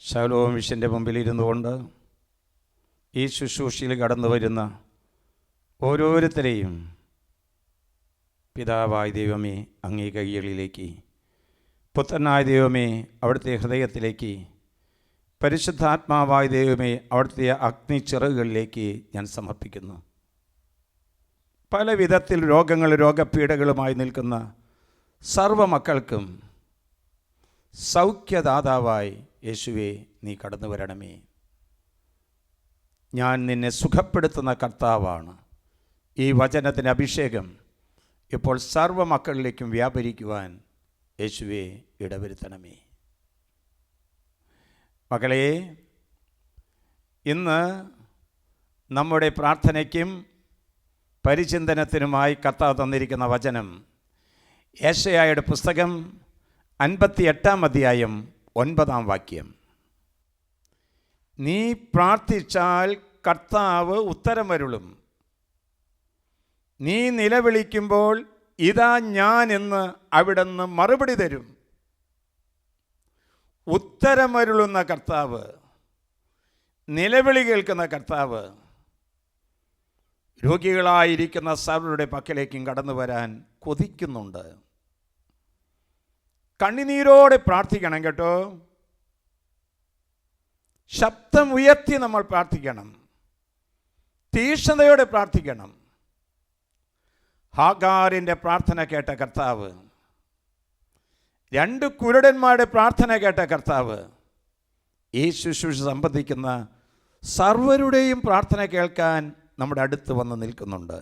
Shalom മിഷൻ്റെ മുമ്പിലിരുന്നു കൊണ്ട് ഈ ശുശ്രൂഷയിൽ കടന്നു വരുന്ന ഓരോരുത്തരെയും പിതാവായ ദൈവമേ അങ്ങേ കൈകളിലേക്ക്, പുത്രനായ ദൈവമേ അവിടുത്തെ ഹൃദയത്തിലേക്ക്, പരിശുദ്ധാത്മാവായ ദൈവമേ അവിടുത്തെ അഗ്നിച്ചിറകുകളിലേക്ക് ഞാൻ സമർപ്പിക്കുന്നു. പല വിധത്തിൽ രോഗപീഠകളുമായി നിൽക്കുന്ന സർവ്വ മക്കൾക്കും സൗഖ്യദാതാവായി യേശുവേ നീ കടന്നു വരണമേ. ഞാൻ നിന്നെ സുഖപ്പെടുത്തുന്ന കർത്താവാണ്. ഈ വചനത്തിൻ്റെ അഭിഷേകം ഇപ്പോൾ സർവ്വ മക്കളിലേക്കും വ്യാപരിക്കുവാൻ യേശുവേ ഇടവരുത്തണമേ. മക്കളെ, ഇന്ന് നമ്മുടെ പ്രാർത്ഥനയ്ക്കും പരിചിന്തനത്തിനുമായി കർത്താവ് തന്നിരിക്കുന്ന വചനം യെശയ്യായുടെ പുസ്തകം 58 അധ്യായം 9 വാക്യം. നീ പ്രാർത്ഥിച്ചാൽ കർത്താവ് ഉത്തരമരുളും. നീ നിലവിളിക്കുമ്പോൾ ഇതാ ഞാൻ എന്ന് അവിടുന്ന് മറുപടി തരും. ഉത്തരമരുളുന്ന കർത്താവ്, നിലവിളി കേൾക്കുന്ന കർത്താവ് രോഗികളായിരിക്കുന്ന സർവരുടെ പക്കലേക്കും കടന്നു വരാൻ കൊതിക്കുന്നുണ്ട്. കണ്ണുനീരോടെ പ്രാർത്ഥിക്കണം കേട്ടോ. ശബ്ദം ഉയർത്തി നമ്മൾ പ്രാർത്ഥിക്കണം. തീക്ഷ്ണതയോടെ പ്രാർത്ഥിക്കണം. ഹാഗാറിൻ്റെ പ്രാർത്ഥന കേട്ട കർത്താവ്, 2 കുരുടന്മാരുടെ പ്രാർത്ഥന കേട്ട കർത്താവ് ഈ ശുശ്രൂഷ സംബന്ധിക്കുന്ന സർവരുടെയും പ്രാർത്ഥന കേൾക്കാൻ നമ്മുടെ അടുത്ത് വന്ന് നിൽക്കുന്നുണ്ട്.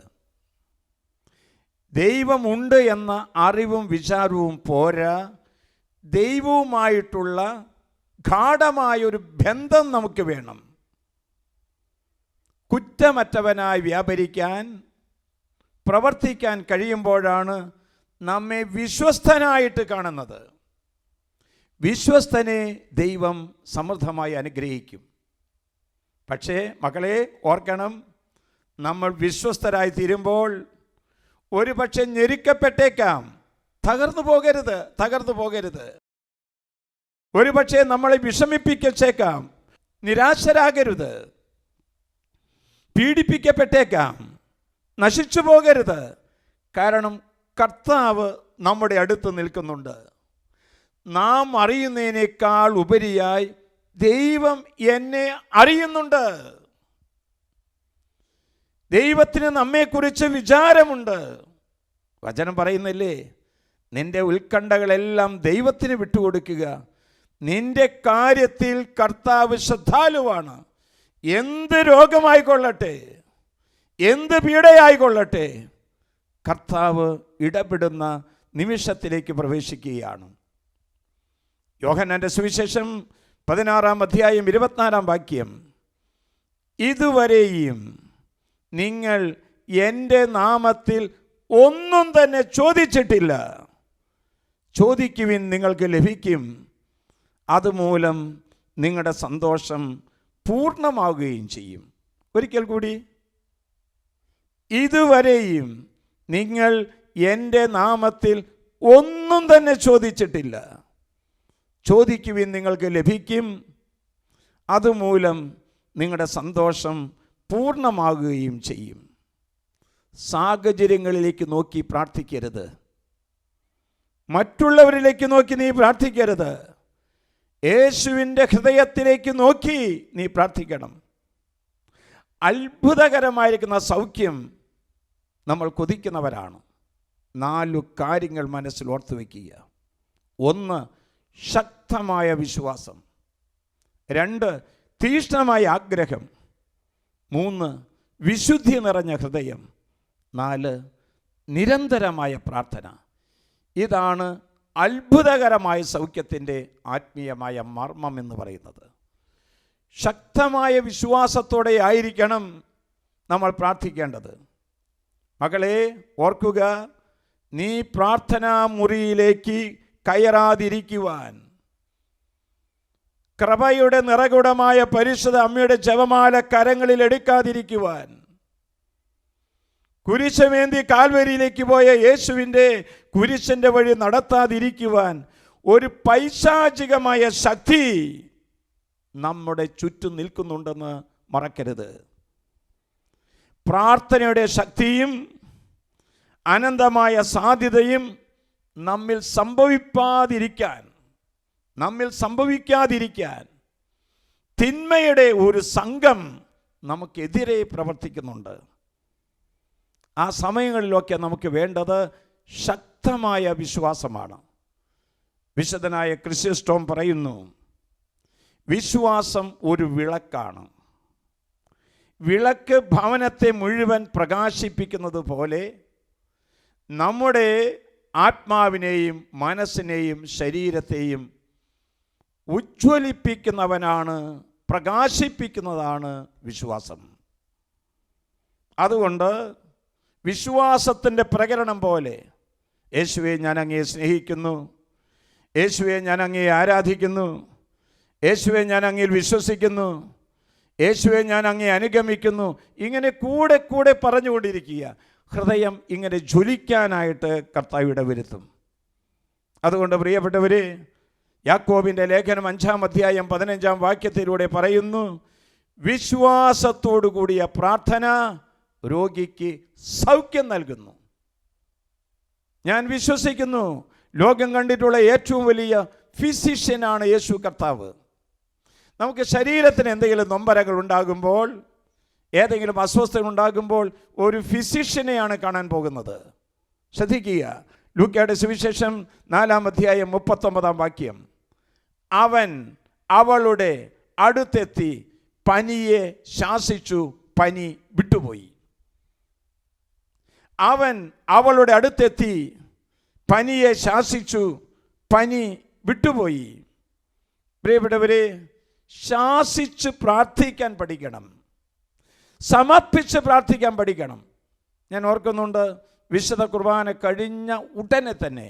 ദൈവമുണ്ട് എന്ന അറിവും വിചാരവും പോരാ, ദൈവവുമായിട്ടുള്ള ഗാഢമായൊരു ബന്ധം നമുക്ക് വേണം. കുറ്റമറ്റവനായി വ്യാപരിക്കാൻ, പ്രവർത്തിക്കാൻ കഴിയുമ്പോഴാണ് നമ്മെ വിശ്വസ്തനായിട്ട് കാണുന്നത്. വിശ്വസ്തനെ ദൈവം സമൃദ്ധമായി അനുഗ്രഹിക്കും. പക്ഷേ മക്കളെ ഓർക്കണം, നമ്മൾ വിശ്വസ്തരായി തീരുമ്പോൾ ഒരു പക്ഷെ ഞെരുക്കപ്പെട്ടേക്കാം. തകർന്നു പോകരുത്. ഒരു പക്ഷേ നമ്മളെ വിഷമിപ്പിച്ചേക്കാം. നിരാശരാകരുത്. പീഡിപ്പിക്കപ്പെട്ടേക്കാം. നശിച്ചു പോകരുത്. കാരണം കർത്താവ് നമ്മുടെ അടുത്ത് നിൽക്കുന്നുണ്ട്. നാം അറിയുന്നതിനേക്കാൾ ഉപരിയായി ദൈവം എന്നെ അറിയുന്നുണ്ട്. ദൈവത്തിന് നമ്മെക്കുറിച്ച് വിചാരമുണ്ട്. വചനം പറയുന്നില്ലേ, നിന്റെ ഉത്കണ്ഠകളെല്ലാം ദൈവത്തിന് വിട്ടുകൊടുക്കുക. നിന്റെ കാര്യത്തിൽ കർത്താവ് ശ്രദ്ധാലുവാണ്. എന്ത് രോഗമായിക്കൊള്ളട്ടെ, എന്ത് പീഡയായിക്കൊള്ളട്ടെ, കർത്താവ് ഇടപെടുന്ന നിമിഷത്തിലേക്ക് പ്രവേശിക്കുകയാണ്. യോഹന്നാന്റെ സുവിശേഷം 16 അധ്യായം 24 വാക്യം. ഇതുവരെയും നിങ്ങൾ എൻ്റെ നാമത്തിൽ ഒന്നും തന്നെ ചോദിച്ചിട്ടില്ല. ചോദിക്കുവിൻ നിങ്ങൾക്ക് ലഭിക്കും, അതുമൂലം നിങ്ങളുടെ സന്തോഷം പൂർണ്ണമാവുകയും ചെയ്യും. ഒരിക്കൽ കൂടി, ഇതുവരെയും നിങ്ങൾ എൻ്റെ നാമത്തിൽ ഒന്നും തന്നെ ചോദിച്ചിട്ടില്ല. ചോദിക്കുവിൻ നിങ്ങൾക്ക് ലഭിക്കും, അതുമൂലം നിങ്ങളുടെ സന്തോഷം പൂർണ്ണമാകുകയും ചെയ്യും. സാഹചര്യങ്ങളിലേക്ക് നോക്കി പ്രാർത്ഥിക്കരുത്. മറ്റുള്ളവരിലേക്ക് നോക്കി നീ പ്രാർത്ഥിക്കരുത്. യേശുവിൻ്റെ ഹൃദയത്തിലേക്ക് നോക്കി നീ പ്രാർത്ഥിക്കണം. അത്ഭുതകരമായിരിക്കുന്ന സൗഖ്യം നമ്മൾ കൊതിക്കുന്നവരാണ്. 4 കാര്യങ്ങൾ മനസ്സിൽ ഓർത്തു വയ്ക്കുക. 1, ശക്തമായ വിശ്വാസം. 2, തീക്ഷ്ണമായ ആഗ്രഹം. 3, വിശുദ്ധി നിറഞ്ഞ ഹൃദയം. 4, നിരന്തരമായ പ്രാർത്ഥന. ഇതാണ് അത്ഭുതകരമായ സൗഖ്യത്തിൻ്റെ ആത്മീയമായ മർമ്മം എന്ന് പറയുന്നത്. ശക്തമായ വിശ്വാസത്തോടെ ആയിരിക്കണം നമ്മൾ പ്രാർത്ഥിക്കേണ്ടത്. മകളെ, ഓർക്കുക, നീ പ്രാർത്ഥനാ മുറിയിലേക്ക് കയറാതിരിക്കുവാൻ, കൃപയുടെ നിറകുടമായ പരിശുദ്ധ അമ്മയുടെ ജപമാല കരങ്ങളിൽ എടുക്കാതിരിക്കുവാൻ, കുരിശമേന്തി കാൽവരിയിലേക്ക് പോയ യേശുവിൻ്റെ കുരിശിൻ്റെ വഴി നടത്താതിരിക്കുവാൻ ഒരു പൈശാചികമായ ശക്തി നമ്മുടെ ചുറ്റും നിൽക്കുന്നുണ്ടെന്ന് മറക്കരുത്. പ്രാർത്ഥനയുടെ ശക്തിയും അനന്തമായ സാധ്യതയും നമ്മിൽ സംഭവിക്കാതിരിക്കാൻ തിന്മയുടെ ഒരു സംഘം നമുക്കെതിരെ പ്രവർത്തിക്കുന്നുണ്ട്. ആ സമയങ്ങളിലൊക്കെ നമുക്ക് വേണ്ടത് ശക്തമായ വിശ്വാസമാണ്. വിശുദ്ധനായ ക്രിസ്ത്യസ്റ്റോം പറയുന്നു, വിശ്വാസം ഒരു വിളക്കാണ്. വിളക്ക് ഭവനത്തെ മുഴുവൻ പ്രകാശിപ്പിക്കുന്നത് പോലെ നമ്മുടെ ആത്മാവിനെയും മനസ്സിനെയും ശരീരത്തെയും ഉജ്ജ്വലിപ്പിക്കുന്നവനാണ്, പ്രകാശിപ്പിക്കുന്നതാണ് വിശ്വാസം. അതുകൊണ്ട് വിശ്വാസത്തിൻ്റെ പ്രകടനം പോലെ, യേശുവെ ഞാൻ അങ്ങയെ സ്നേഹിക്കുന്നു, യേശുവെ ഞാൻ അങ്ങയെ ആരാധിക്കുന്നു, യേശുവെ ഞാൻ അങ്ങയിൽ വിശ്വസിക്കുന്നു, യേശുവെ ഞാൻ അങ്ങയെ അനുഗമിക്കുന്നു, ഇങ്ങനെ കൂടെ കൂടെ പറഞ്ഞുകൊണ്ടിരിക്കുക. ഹൃദയം ഇങ്ങനെ ജ്വലിക്കാനായിട്ട് കർത്താവ് ഇടവരുത്തും. അതുകൊണ്ട് പ്രിയപ്പെട്ടവരെ, യാക്കോബിൻ്റെ ലേഖനം 5-ാം അധ്യായം 15-ാം വാക്യത്തിലൂടെ പറയുന്നു, വിശ്വാസത്തോടു കൂടിയ പ്രാർത്ഥന രോഗിക്ക് സൗഖ്യം നൽകുന്നു. ഞാൻ വിശ്വസിക്കുന്നു, ലോകം കണ്ടിട്ടുള്ള ഏറ്റവും വലിയ ഫിസിഷ്യനാണ് യേശു കർത്താവ്. നമുക്ക് ശരീരത്തിന് എന്തെങ്കിലും നൊമ്പരങ്ങൾ ഉണ്ടാകുമ്പോൾ, ഏതെങ്കിലും അസ്വസ്ഥത ഉണ്ടാകുമ്പോൾ ഒരു ഫിസിഷ്യനെയാണ് കാണാൻ പോകുന്നത്. ശ്രദ്ധിക്കുക, ലൂക്കയുടെ സുവിശേഷം 4-ാം അധ്യായം 39-ാം വാക്യം. അവൻ അവളുടെ അടുത്തെത്തി പനിയെ ശാസിച്ചു, പനി വിട്ടുപോയി. അവൻ അവളുടെ അടുത്തെത്തി പനിയെ ശാസിച്ചു, പനി വിട്ടുപോയി. പ്രിയപ്പെട്ടവരെ, ശാസിച്ച് പ്രാർത്ഥിക്കാൻ പഠിക്കണം, സമർപ്പിച്ച് പ്രാർത്ഥിക്കാൻ പഠിക്കണം. ഞാൻ ഓർക്കുന്നുണ്ട്, വിശുദ്ധ കുർബാന കഴിഞ്ഞ ഉടനെ തന്നെ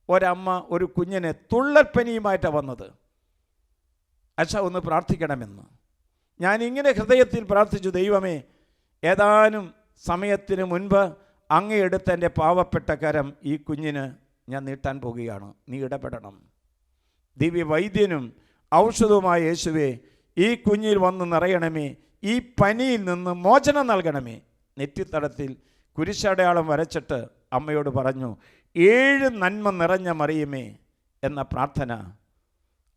ഒരമ്മ ഒരു കുഞ്ഞിനെ തുള്ളൽപ്പനിയുമായിട്ടാണ് വന്നത്. അച്ഛാ, ഒന്ന് പ്രാർത്ഥിക്കണമെന്ന്. ഞാനിങ്ങനെ ഹൃദയത്തിൽ പ്രാർത്ഥിച്ചു, ദൈവമേ, ഏതാനും സമയത്തിന് മുൻപ് അങ്ങയെടുത്ത് എൻ്റെ പാവപ്പെട്ട കരം ഈ കുഞ്ഞിന് ഞാൻ നീട്ടാൻ പോകുകയാണ്, നീ ഇടപെടണം. ദിവ്യവൈദ്യനും ഔഷധവുമായ യേശുവേ, ഈ കുഞ്ഞിൽ വന്ന് നിറയണമേ, ഈ പനിയിൽ നിന്ന് മോചനം നൽകണമേ. നെറ്റിത്തടത്തിൽ കുരിശടയാളം വരച്ചിട്ട് അമ്മയോട് പറഞ്ഞു, 7 നന്മ നിറഞ്ഞ മറിയമേ എന്ന പ്രാർത്ഥന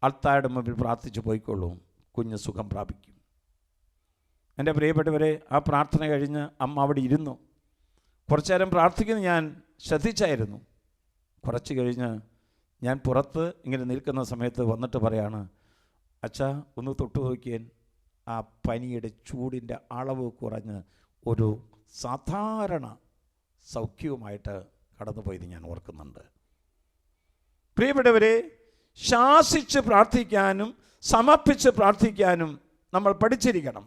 അൾത്താരുടെ മുമ്പിൽ പ്രാർത്ഥിച്ചു പോയിക്കൊള്ളൂ, കുഞ്ഞ് സുഖം പ്രാപിക്കും. എൻ്റെ പ്രിയപ്പെട്ടവരെ, ആ പ്രാർത്ഥന കഴിഞ്ഞ് അമ്മ അവിടെ ഇരുന്നു. കുറച്ചു നേരം പ്രാർത്ഥിക്കുന്നത് ഞാൻ ശ്രദ്ധിച്ചായിരുന്നു. കുറച്ച് കഴിഞ്ഞ് ഞാൻ പുറത്ത് ഇങ്ങനെ നിൽക്കുന്ന സമയത്ത് വന്നിട്ട് പറയാണ്, അച്ഛാ, ഒന്ന് തൊട്ടു നോക്കിയാൻ. ആ പനിയുടെ ചൂടിൻ്റെ അളവ് കുറഞ്ഞ് ഒരു സാധാരണ സൗഖ്യവുമായിട്ട് കടന്നുപോയത് ഞാൻ ഓർക്കുന്നുണ്ട്. പ്രിയപ്പെട്ടവരെ, ശാസിച്ച് പ്രാർത്ഥിക്കാനും സമർപ്പിച്ച് പ്രാർത്ഥിക്കാനും നമ്മൾ പഠിച്ചിരിക്കണം.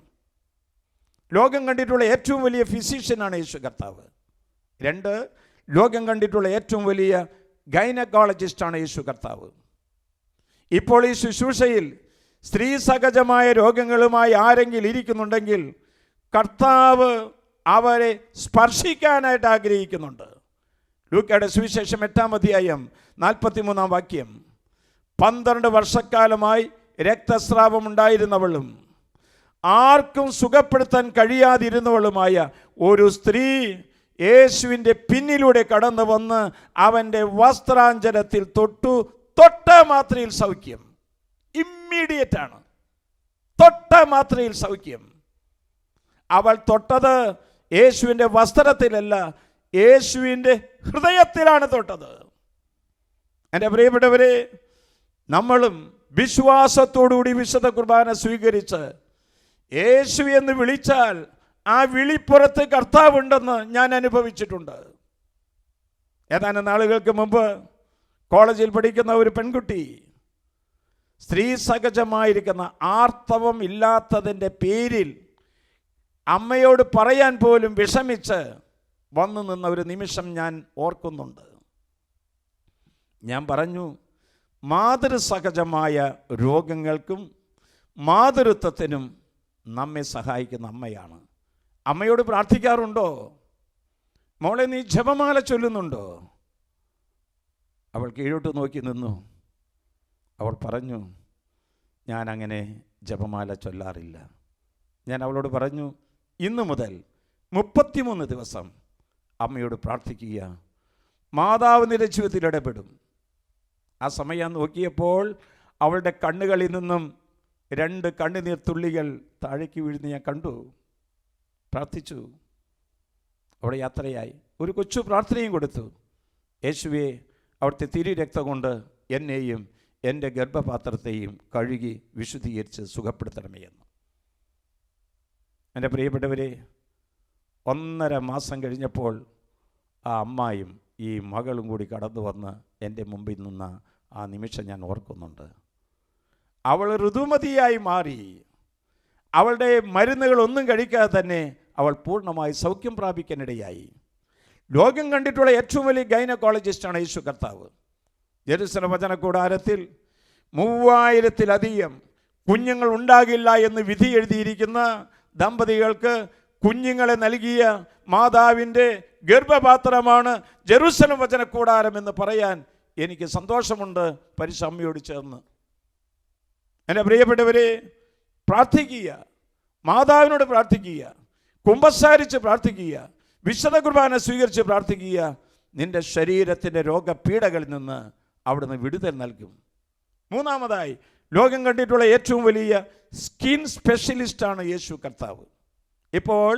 ലോകം കണ്ടിട്ടുള്ള ഏറ്റവും വലിയ ഫിസിഷ്യനാണ് യേശു കർത്താവ്. 2, ലോകം കണ്ടിട്ടുള്ള ഏറ്റവും വലിയ ഗൈനക്കോളജിസ്റ്റാണ് യേശു കർത്താവ്. ഇപ്പോൾ ഈ ശുശ്രൂഷയിൽ സ്ത്രീ സഹജമായ രോഗങ്ങളുമായി ആരെങ്കിലും ഇരിക്കുന്നുണ്ടെങ്കിൽ കർത്താവ് അവരെ സ്പർശിക്കാനായിട്ട് ആഗ്രഹിക്കുന്നുണ്ട്. ലൂക്കയുടെ സുവിശേഷം 8-ാം അധ്യായം 43-ാം വാക്യം. 12 വർഷക്കാലമായി രക്തസ്രാവം ഉണ്ടായിരുന്നവളും ആർക്കും സുഖപ്പെടുത്താൻ കഴിയാതിരുന്നവളുമായ ഒരു സ്ത്രീ യേശുവിൻ്റെ പിന്നിലൂടെ കടന്നു വന്ന് അവൻ്റെ വസ്ത്രാഞ്ചലത്തിൽ തൊട്ട മാത്രയിൽ സൗഖ്യം. ഇമ്മീഡിയറ്റ് ആണ്. തൊട്ട മാത്രയിൽ സൗഖ്യം. അവൾ തൊട്ടത് യേശുവിൻ്റെ വസ്ത്രത്തിലല്ല, യേശുവിൻ്റെ ഹൃദയത്തിലാണ് തൊട്ടത്. എൻ്റെ പ്രിയപ്പെട്ടവരെ, നമ്മളും വിശ്വാസത്തോടുകൂടി വിശുദ്ധ കുർബാന സ്വീകരിച്ച് യേശു എന്ന് വിളിച്ചാൽ ആ വിളിപ്പുറത്ത് കർത്താവുണ്ടെന്ന് ഞാൻ അനുഭവിച്ചിട്ടുണ്ട്. ഏതാനും നാളുകൾക്ക് മുമ്പ് കോളേജിൽ പഠിക്കുന്ന ഒരു പെൺകുട്ടി സ്ത്രീ സഹജമായിരിക്കുന്ന ആർത്തവം ഇല്ലാത്തതിൻ്റെ പേരിൽ അമ്മയോട് പറയാൻ പോലും വിഷമിച്ച് വന്നു നിന്ന ഒരു നിമിഷം ഞാൻ ഓർക്കുന്നുണ്ട്. ഞാൻ പറഞ്ഞു, മാതൃസഹജമായ രോഗങ്ങൾക്കും മാതൃത്വത്തിനും നമ്മെ സഹായിക്കുന്ന അമ്മയാണ്. അമ്മയോട് പ്രാർത്ഥിക്കാറുണ്ടോ? മോളെ, നീ ജപമാല ചൊല്ലുന്നുണ്ടോ? അവൾ കീഴോട്ട് നോക്കി നിന്നു. അവൾ പറഞ്ഞു, ഞാൻ അങ്ങനെ ജപമാല ചൊല്ലാറില്ല. ഞാൻ അവളോട് പറഞ്ഞു, ഇന്നു മുതൽ 33 ദിവസം അമ്മയോട് പ്രാർത്ഥിക്കുക, മാതാവ് നിന്റെ ജീവിതത്തിൽ ഇടപെടും. ആ സമയം നോക്കിയപ്പോൾ അവളുടെ കണ്ണുകളിൽ നിന്നും 2 കണ്ണുനീർ തുള്ളികൾ താഴേക്ക് വീഴുന്ന ഞാൻ കണ്ടു. പ്രാർത്ഥിച്ചു. അവിടെ യാത്രയായി. ഒരു കൊച്ചു പ്രാർത്ഥനയും കൊടുത്തു. യേശുവേ, അവിടുത്തെ തിരുരക്തം കൊണ്ട് എന്നെയും എൻ്റെ ഗർഭപാത്രത്തെയും കഴുകി വിശുദ്ധീകരിച്ച് സുഖപ്പെടുത്തണമേ എന്ന്. എൻ്റെ പ്രിയപ്പെട്ടവരെ, 1.5 മാസം കഴിഞ്ഞപ്പോൾ ആ അമ്മായും ഈ മകളും കൂടി കടന്നു വന്ന് എൻ്റെ മുമ്പിൽ നിന്ന ആ നിമിഷം ഞാൻ ഓർക്കുന്നുണ്ട്. അവൾ ഋതുമതിയായി മാറി. അവളുടെ മരുന്നുകളൊന്നും കഴിക്കാതെ തന്നെ അവൾ പൂർണ്ണമായി സൗഖ്യം പ്രാപിക്കാനിടയായി. ലോകം കണ്ടിട്ടുള്ള ഏറ്റവും വലിയ ഗൈനക്കോളജിസ്റ്റാണ് യേശു കർത്താവ്. ജെറുസലേം വചന കൂടാരത്തിൽ 3000-ലധികം കുഞ്ഞുങ്ങൾ ഉണ്ടാകില്ല എന്ന് വിധി എഴുതിയിരിക്കുന്ന ദമ്പതികൾക്ക് കുഞ്ഞുങ്ങളെ നൽകിയ മാതാവിൻ്റെ ഗർഭപാത്രമാണ് ജെറുസലേം വചന കൂടാരം എന്ന് പറയാൻ എനിക്ക് സന്തോഷമുണ്ട്, പരിശുദ്ധ അമ്മയോട് ചേർന്ന്. എൻ്റെ പ്രിയപ്പെട്ടവരെ, പ്രാർത്ഥിക്കുക, മാതാവിനോട് പ്രാർത്ഥിക്കുക, കുമ്പസാരിച്ച് പ്രാർത്ഥിക്കുക, വിശുദ്ധ കുർബാന സ്വീകരിച്ച് പ്രാർത്ഥിക്കുക. നിന്റെ ശരീരത്തിൻ്റെ രോഗപീഠകളിൽ നിന്ന് അവിടുന്ന് വിടുതൽ നൽകും. 3-മതായി, ലോകം കണ്ടിട്ടുള്ള ഏറ്റവും വലിയ സ്കിൻ സ്പെഷ്യലിസ്റ്റാണ് യേശു കർത്താവ്. ഇപ്പോൾ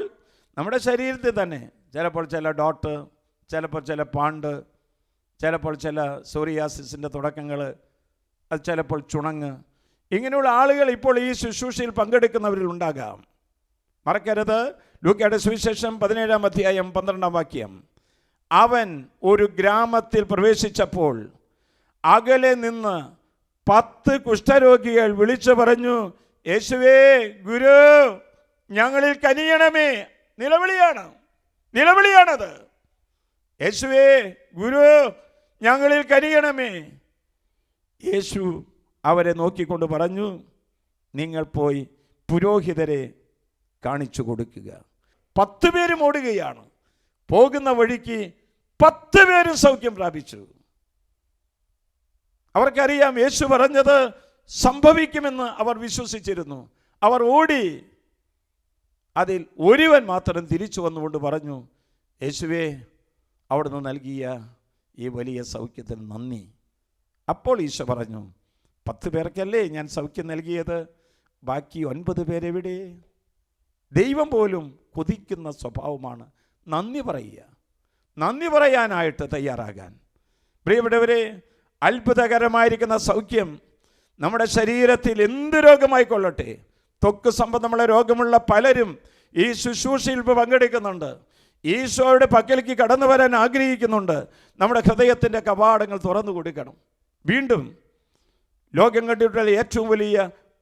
നമ്മുടെ ശരീരത്തിൽ തന്നെ ചിലപ്പോൾ ചില ഡോട്ട്, ചിലപ്പോൾ ചില പാണ്ട്, ചിലപ്പോൾ ചില സോറിയാസിസിൻ്റെ തുടക്കങ്ങൾ, അത് ചിലപ്പോൾ ചുണങ്ങ്, ഇങ്ങനെയുള്ള ആളുകൾ ഇപ്പോൾ ഈ ശുശ്രൂഷയിൽ പങ്കെടുക്കുന്നവരിൽ ഉണ്ടാകാം. മറക്കരുത്, ലൂക്കയുടെ സുവിശേഷം 17-ാം അധ്യായം 12-ാം വാക്യം. അവൻ ഒരു ഗ്രാമത്തിൽ പ്രവേശിച്ചപ്പോൾ അകലെ നിന്ന് 10 കുഷ്ഠരോഗികൾ വിളിച്ചു പറഞ്ഞു, യേശുവേ, ഗുരു, ഞങ്ങളിൽ കനിയണമേ. നിലവിളിയാണത്. യേശുവേ, ഗുരു, ഞങ്ങളിൽ കനിയണമേ. യേശു അവരെ നോക്കിക്കൊണ്ട് പറഞ്ഞു, നിങ്ങൾ പോയി പുരോഹിതരെ കാണിച്ചു കൊടുക്കുക. 10 പേരും ഓടുകയാണ്. പോകുന്ന വഴിക്ക് 10 പേരും സൗഖ്യം പ്രാപിച്ചു. അവർക്കറിയാം യേശു പറഞ്ഞത് സംഭവിക്കുമെന്ന് അവർ വിശ്വസിച്ചിരുന്നു. അവർ ഓടി. അതിൽ ഒരുവൻ മാത്രം തിരിച്ചു വന്നുകൊണ്ട് പറഞ്ഞു, യേശുവേ, അവിടുന്ന് നൽകിയ ഈ വലിയ സൗഖ്യത്തിന് നന്ദി. അപ്പോൾ ഈശോ പറഞ്ഞു, 10 പേർക്കല്ലേ ഞാൻ സൗഖ്യം നൽകിയത്, ബാക്കി 9 പേരെവിടെ? ദൈവം പോലും കൊതിക്കുന്ന സ്വഭാവമാണ് നന്ദി പറയുക, നന്ദി പറയാനായിട്ട് തയ്യാറാകാൻ. പ്രിയപ്പെട്ടവരെ, അത്ഭുതകരമായിരിക്കുന്ന സൗഖ്യം നമ്മുടെ ശരീരത്തിൽ എന്ത് രോഗമായിക്കൊള്ളട്ടെ, ത്വക്ക് സംബന്ധമുള്ള രോഗമുള്ള പലരും ഈ ശുശ്രൂഷയിൽ പങ്കെടുക്കുന്നുണ്ട്. ഈശോയുടെ പക്കലേക്ക് കടന്നു വരാൻ ആഗ്രഹിക്കുന്നുണ്ട്. നമ്മുടെ ഹൃദയത്തിൻ്റെ കവാടങ്ങൾ തുറന്നു കൊടുക്കണം. വീണ്ടും, ലോകം കണ്ടിട്ടുള്ള ഏറ്റവും വലിയ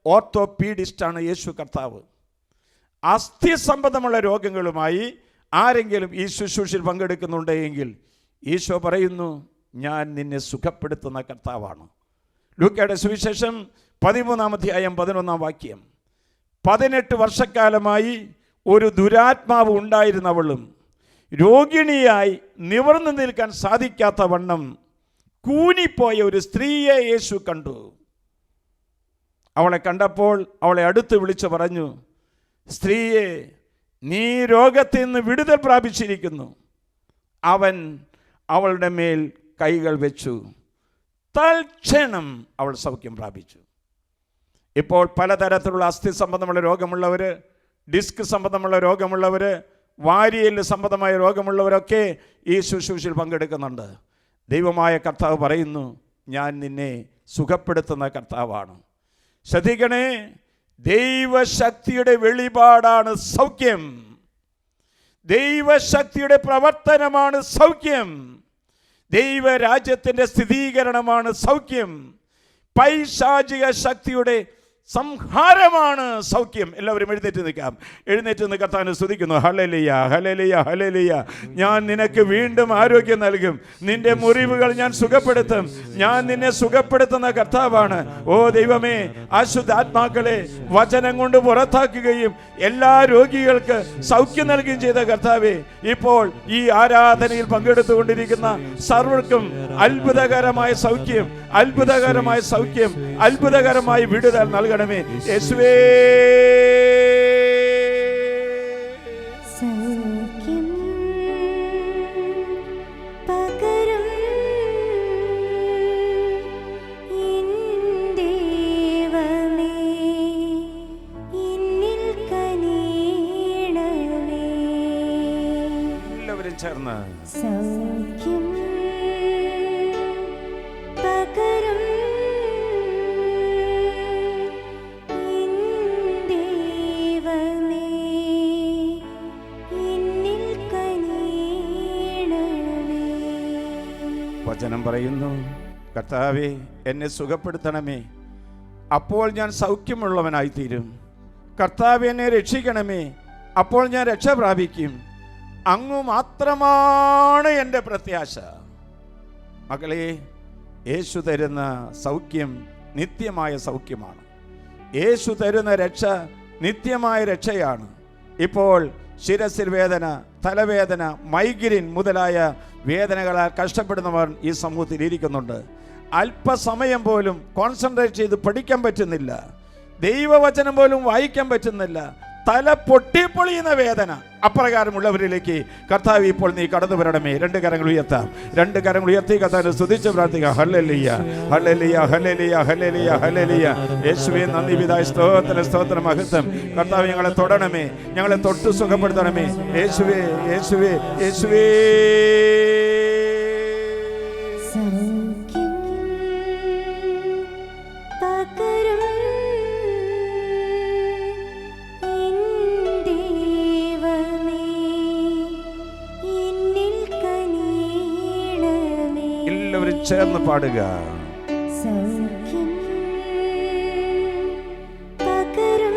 ഓർത്തോപീഡിസ്റ്റാണ് യേശു കർത്താവ്. അസ്ഥി സംബന്ധമുള്ള രോഗങ്ങളുമായി ആരെങ്കിലും ഈ ശുശ്രൂഷയിൽ പങ്കെടുക്കുന്നുണ്ടെങ്കിൽ ഈശോ പറയുന്നു, ഞാൻ നിന്നെ സുഖപ്പെടുത്തുന്ന കർത്താവാണ്. ലൂക്കയുടെ സുവിശേഷം 13-ാം അധ്യായം 11-ാം വാക്യം. 18 വർഷക്കാലമായി ഒരു ദുരാത്മാവ് ഉണ്ടായിരുന്നവളും രോഗിണിയായി നിവർന്നു നിൽക്കാൻ സാധിക്കാത്ത വണ്ണം കൂനിപ്പോയ ഒരു സ്ത്രീയെ യേശു കണ്ടു. അവളെ കണ്ടപ്പോൾ അവളെ അടുത്ത് വിളിച്ചു പറഞ്ഞു, സ്ത്രീയെ, നീ രോഗത്തിൽ നിന്ന് വിടുതൽ പ്രാപിച്ചിരിക്കുന്നു. അവൻ അവളുടെ മേൽ കൈകൾ വെച്ചു. തൽക്ഷണം അവൾ സൗഖ്യം പ്രാപിച്ചു. ഇപ്പോൾ പലതരത്തിലുള്ള അസ്ഥി സംബന്ധമുള്ള രോഗമുള്ളവർ, ഡിസ്ക് സംബന്ധമുള്ള രോഗമുള്ളവർ, വാരിയല് സംബന്ധമായ രോഗമുള്ളവരൊക്കെ ഈ ശുശ്രൂഷയിൽ പങ്കെടുക്കുന്നുണ്ട്. ദൈവമായ കർത്താവ് പറയുന്നു, ഞാൻ നിന്നെ സുഖപ്പെടുത്തുന്ന കർത്താവാണ്. ശ്രദ്ധിക്കണേ, ദൈവശക്തിയുടെ വെളിപാടാണ് സൗഖ്യം. ദൈവശക്തിയുടെ പ്രവർത്തനമാണ് സൗഖ്യം. ദൈവരാജ്യത്തിൻ്റെ സ്ഥിരീകരണമാണ് സൗഖ്യം. പൈശാചിക ശക്തിയുടെ സംഹാരമാണ് സൗഖ്യം. എല്ലാവരും എഴുന്നേറ്റ് നിൽക്കാം. എഴുന്നേറ്റ് നിന്ന് കർത്താവിനെ സ്തുതിക്കുന്നു. ഹല്ലേലൂയ, ഹല്ലേലൂയ, ഹല്ലേലൂയ. ഞാൻ നിനക്ക് വീണ്ടും ആരോഗ്യം നൽകും. നിന്റെ മുറിവുകൾ ഞാൻ സുഖപ്പെടുത്തും. ഞാൻ നിന്നെ സുഖപ്പെടുത്തുന്ന കർത്താവാണ്. ഓ ദൈവമേ, അശുദ്ധാത്മാക്കളെ വചനം കൊണ്ട് പുറത്താക്കുകയും എല്ലാ രോഗികൾക്ക് സൗഖ്യം നൽകുകയും ചെയ്ത കർത്താവേ, ഇപ്പോൾ ഈ ആരാധനയിൽ പങ്കെടുത്തുകൊണ്ടിരിക്കുന്ന സർവർക്കും അത്ഭുതകരമായ സൗഖ്യം, അത്ഭുതകരമായ സൗഖ്യം, അത്ഭുതകരമായ വിടുതൽ നൽകണമേ യേശുവേ. സൗഖ്യം പകരും എൻ ദൈവമേ, എന്നിൽ കനിയണമേ. എല്ലാവരും ചേർന്ന് സൗഖ്യം പകരും വചനം പറയുന്നു, കർത്താവേ, എന്നെ സുഖപ്പെടുത്തണമേ, അപ്പോൾ ഞാൻ സൗഖ്യമുള്ളവനായിത്തീരും. കർത്താവേ, എന്നെ രക്ഷിക്കണമേ, അപ്പോൾ ഞാൻ രക്ഷ പ്രാപിക്കും. അങ്ങ് മാത്രമാണ് എൻ്റെ പ്രത്യാശ. മകളെ, യേശു തരുന്ന സൗഖ്യം നിത്യമായ സൗഖ്യമാണ്. യേശു തരുന്ന രക്ഷ നിത്യമായ രക്ഷയാണ്. ഇപ്പോൾ ശിരസിൽ വേദന, തലവേദന, മൈഗ്രെയിൻ മുതലായ വേദനകളാൽ കഷ്ടപ്പെടുന്നവർ ഈ സമൂഹത്തിൽ ഇരിക്കുന്നുണ്ട്. അല്പസമയം പോലും കോൺസെൻട്രേറ്റ് ചെയ്ത് പഠിക്കാൻ പറ്റുന്നില്ല. ദൈവവചനം പോലും വായിക്കാൻ പറ്റുന്നില്ല. തല പൊട്ടിപ്പൊളിയുന്ന വേദന. അപ്രകാരമുള്ളവരിലേക്ക് കർത്താവ് ഇപ്പോൾ നീ കടന്നു വരണമേ. രണ്ട് കരങ്ങൾ ഉയർത്താം. രണ്ട് കരങ്ങൾ ഉയർത്തി കർത്താവിനെ സ്തുതിച്ച് പ്രാർത്ഥിക്കാം. ഹല്ലേലൂയ, ഹല്ലേലൂയ, ഹല്ലേലൂയ, ഹല്ലേലൂയ, ഹല്ലേലൂയ. യേശുവേ, നന്ദി പിതാവേ, സ്തോത്രം, സ്തോത്രം, മഹത്വം. കർത്താവ്, ഞങ്ങളെ തൊടണമേ, ഞങ്ങളെ തൊട്ട് സുഖപ്പെടുത്തണമേ. യേശുവേ, യേശുവേ, യേശുവേ. എല്ലാവരും ചേർന്ന് പാടുക. സൗഖ്യം പകരും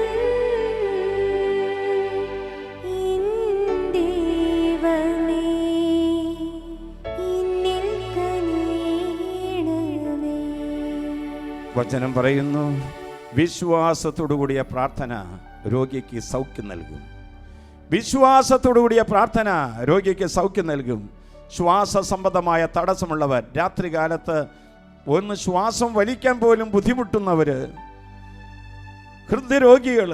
എൻ ദൈവമേ, എന്നിൽ കനിയണമേ. വചനം പറയുന്നു, വിശ്വാസത്തോടുകൂടിയ പ്രാർത്ഥന രോഗിക്ക് സൗഖ്യം നൽകും. വിശ്വാസത്തോടുകൂടിയ പ്രാർത്ഥന രോഗിക്ക് സൗഖ്യം നൽകും. ശ്വാസ സംബന്ധമായ തടസ്സമുള്ളവർ, രാത്രികാലത്ത് ഒന്ന് ശ്വാസം വലിക്കാൻ പോലും ബുദ്ധിമുട്ടുന്നവർ, ഹൃദ്രോഗികൾ,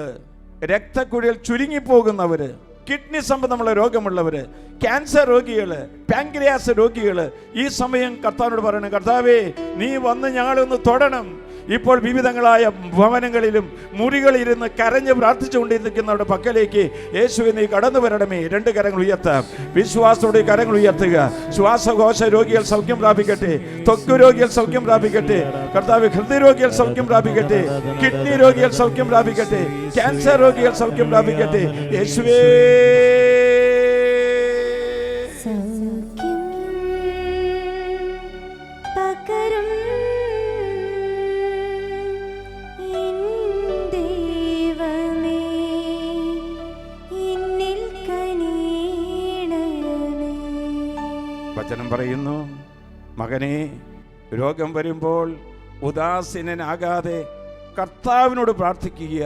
രക്തക്കുഴൽ ചുരുങ്ങിപ്പോകുന്നവർ, കിഡ്നി സംബന്ധമുള്ള രോഗമുള്ളവർ, ക്യാൻസർ രോഗികൾ, പാൻക്രിയാസ് രോഗികൾ, ഈ സമയം കർത്താവിനോട് പറയണം, കർത്താവേ, നീ വന്ന് ഞങ്ങളൊന്ന് തൊടണം. ഇപ്പോൾ വിവിധങ്ങളായ ഭവനങ്ങളിലും മുറികളിലിരുന്ന് കരഞ്ഞ് പ്രാർത്ഥിച്ചുകൊണ്ടിരിക്കുന്നവരുടെ പക്കലേക്ക് യേശുവേ, നീ കടന്നു വരണമേ. രണ്ട് കരങ്ങൾ ഉയർത്താം. വിശ്വാസത്തോടെ കരങ്ങൾ ഉയർത്തുക. ശ്വാസകോശ രോഗികൾ സൗഖ്യം പ്രാപിക്കട്ടെ. ത്വക്ക് രോഗികൾ സൗഖ്യം പ്രാപിക്കട്ടെ. കർത്താവ്, ഹൃദയരോഗികൾ സൗഖ്യം പ്രാപിക്കട്ടെ. കിഡ്നി രോഗികൾ സൗഖ്യം പ്രാപിക്കട്ടെ. ക്യാൻസർ രോഗികൾ സൗഖ്യം പ്രാപിക്കട്ടെ. യേശുവേ, വചനം പറയുന്നു, മകനെ, രോഗം വരുമ്പോൾ ഉദാസീനനാകാതെ കർത്താവിനോട് പ്രാർത്ഥിക്കുക.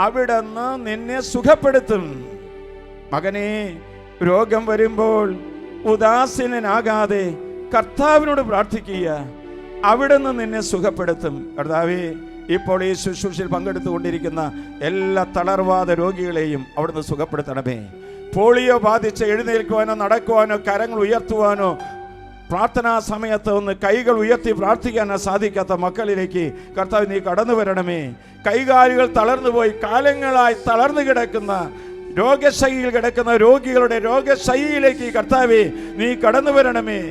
അവിടുന്ന് നിന്നെ സുഖപ്പെടുത്തും. മകനെ, രോഗം വരുമ്പോൾ ഉദാസീനനാകാതെ കർത്താവിനോട് പ്രാർത്ഥിക്കുക. അവിടുന്ന് നിന്നെ സുഖപ്പെടുത്തും. കർത്താവേ, ഇപ്പോൾ ഈ ശുശ്രൂഷയിൽ പങ്കെടുത്തുകൊണ്ടിരിക്കുന്ന എല്ലാ തളർവാദ രോഗികളെയും അവിടുന്ന് സുഖപ്പെടുത്തണമേ. പോളിയോ ബാധിച്ച് എഴുന്നേൽക്കുവാനോ നടക്കുവാനോ കരങ്ങൾ ഉയർത്തുവാനോ പ്രാർത്ഥനാ സമയത്ത് ഒന്ന് കൈകൾ ഉയർത്തി പ്രാർത്ഥിക്കാനോ സാധിക്കാത്ത മക്കളിലേക്ക് കർത്താവ് നീ കടന്നു വരണമേ. കൈകാലുകൾ തളർന്നു പോയി കാലങ്ങളായി തളർന്നു കിടക്കുന്ന രോഗശൈലിയിൽ കിടക്കുന്ന രോഗികളുടെ രോഗശൈലിയിലേക്ക് കർത്താവേ നീ കടന്നു വരണമേ.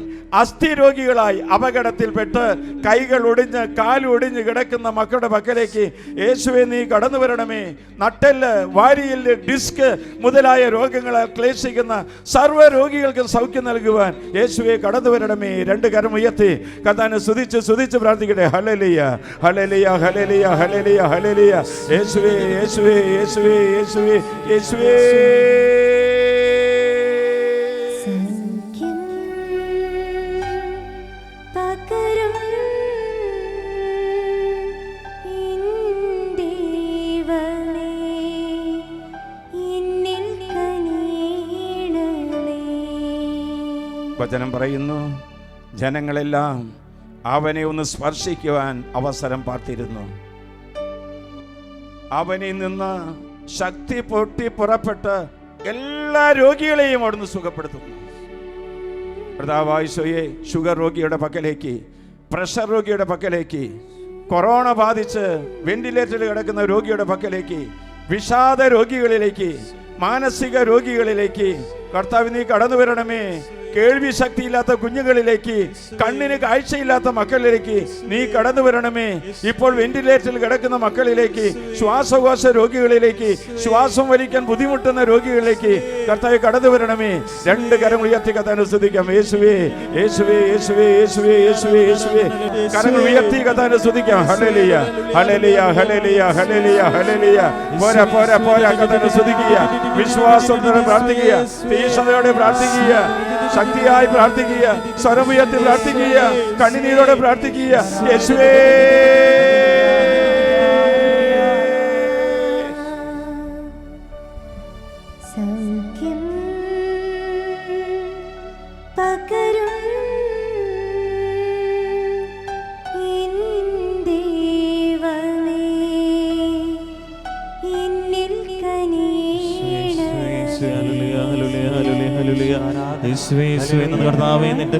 അസ്ഥി രോഗികളായി അപകടത്തിൽപ്പെട്ട് കൈകൾ ഒടിഞ്ഞ് കാലൊടിഞ്ഞ് കിടക്കുന്ന മക്കളുടെ പക്കലേക്ക് യേശുവേ നീ കടന്നു വരണമേ. നട്ടെല്ല്, വാരിയെല്ല്, ഡിസ്ക് മുതലായ രോഗങ്ങളാൽ ക്ലേശിക്കുന്ന സർവ്വ രോഗികൾക്കും സൗഖ്യം നൽകുവാൻ യേശുവേ കടന്നു വരണമേ. രണ്ട് കരം ഉയർത്തി കർത്താവിനെ സ്തുതിച്ച് പ്രാർത്ഥിക്കട്ടെ. ഹല്ലേലൂയ, ഹല്ലേലൂയ, ഹല്ലേലൂയ, ഹല്ലേലൂയ, ഹല്ലേലൂയ. യേശുവേ, യേശുവേ, യേശുവേ, യേശുവേ, യേശുവേ. സൗഖ്യം പകരും ദൈവമേ, എന്നിൽ കനിയണമേ. വചനം പറയുന്നു, ജനങ്ങളെല്ലാം അവനെ ഒന്ന് സ്പർശിക്കുവാൻ അവസരം പാർത്തിരുന്നു. അവനിൽ നിന്ന് ശക്തി പൊട്ടി പുറപ്പെട്ട് എല്ലാ രോഗികളെയും അവിടുന്ന് സുഖപ്പെടുത്തുന്നു. കർത്താവായ ഷുഗർ രോഗിയുടെ പക്കലേക്ക്, പ്രഷർ രോഗിയുടെ പക്കലേക്ക്, കൊറോണ ബാധിച്ച് വെന്റിലേറ്ററിൽ കിടക്കുന്ന രോഗിയുടെ പക്കലേക്ക്, വിഷാദ രോഗികളിലേക്ക്, മാനസിക രോഗികളിലേക്ക് കർത്താവ് നീ കടന്നു വരണമേ. കേൾവി ശക്തിയില്ലാത്ത കുഞ്ഞുങ്ങളിലേക്ക്, കണ്ണിന് കാഴ്ചയില്ലാത്ത മക്കളിലേക്ക് നീ കടന്നു വരണമേ. ഇപ്പോൾ വെന്റിലേറ്ററിൽ കിടക്കുന്ന മക്കളിലേക്ക്, ശ്വാസകോശ രോഗികളിലേക്ക്, ശ്വാസം വലിക്കാൻ ബുദ്ധിമുട്ടുന്ന രോഗികളിലേക്ക് കർത്താവ് കടന്നു വരണമേ. രണ്ട് കരം ഉയർത്തി കർത്താവിനെ സ്തുതിക്കാം. യേശുവേ, യേശുവേ, യേശുവേ, യേശുവേ, യേശുവേ, യേശുവേ. കരങ്ങൾ ഉയർത്തി കർത്താവിനെ സ്തുതിക്കാം. ഹല്ലേലൂയ, ഹല്ലേലൂയ, ഹല്ലേലൂയ, ഹല്ലേലൂയ, ഹല്ലേലൂയ. പോരാ, പോരാ, പോരാ. കർത്താവിനെ സ്തുതിക്കുക, വിശ്വാസത്തോടെ പ്രാർത്ഥിക്കുക, തീക്ഷ്ണതയോടെ പ്രാർത്ഥിക്കുക, ശക്തിയായി പ്രാർത്ഥിക്കുക, സ്വരമുയർത്തി പ്രാർത്ഥിക്കുക, കണ്ണുനീരോടെ പ്രാർത്ഥിക്കുക. യേശുവേ, സൗഖ്യം പകരും ദൈവമേ, എന്നിൽ കർത്താവേ നിന്റെ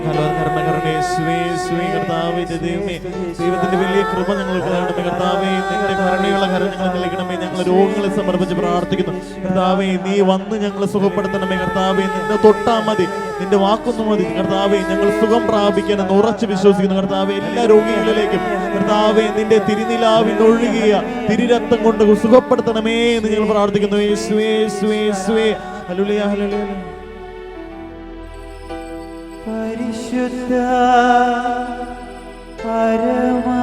ദൈവത്തിന്റെ വലിയ കൃപ ഞങ്ങൾക്ക് നൽകണമേ. കർത്താവേ നിന്റെ കരുണയുള്ള കരം ഞങ്ങൾ നൽകണമേ. ഞങ്ങൾ രോഗങ്ങളെ സമർപ്പിച്ച് പ്രാർത്ഥിക്കുന്നു. കർത്താവേ നീ വന്ന് ഞങ്ങളെ സുഖപ്പെടുത്തണമേ. കർത്താവേ നിന്നെ തൊട്ടാ മതി, നിന്റെ വാക്കൊന്നു മതി. കർത്താവേ ഞങ്ങൾ സുഖം പ്രാപിക്കാൻ എന്ന് ഉറച്ചു വിശ്വസിക്കുന്നു. കർത്താവേ എല്ലാ രോഗികളിലേക്കും കർത്താവേ നിന്റെ തിരുനിലാവിനൊഴുകിയ തിരുരക്തം കൊണ്ട് സുഖപ്പെടുത്തണമേ എന്ന് ഞങ്ങൾ പ്രാർത്ഥിക്കുന്നു. യേശുവേ, യേശുവേ, യേശുവേ. Hallelujah, hallelujah. പരിശുദ്ധ പരമാ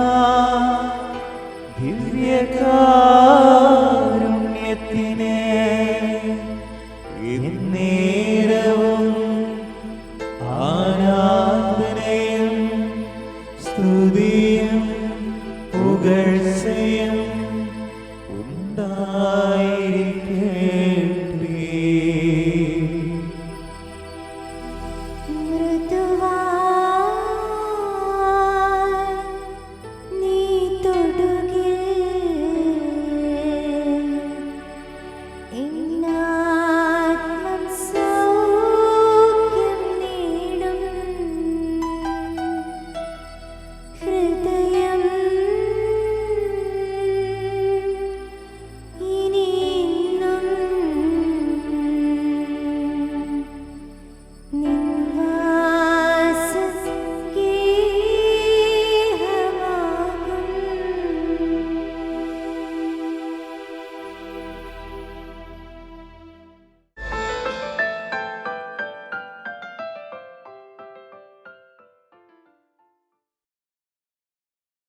ദിവ്യകാരുണ്യത്തിനെ എന്നേരവും ആരാധനയും സ്തുതിയും പുകഴ്ചയും ഉണ്ടായിരിക്കട്ടെ. മൃദുവാ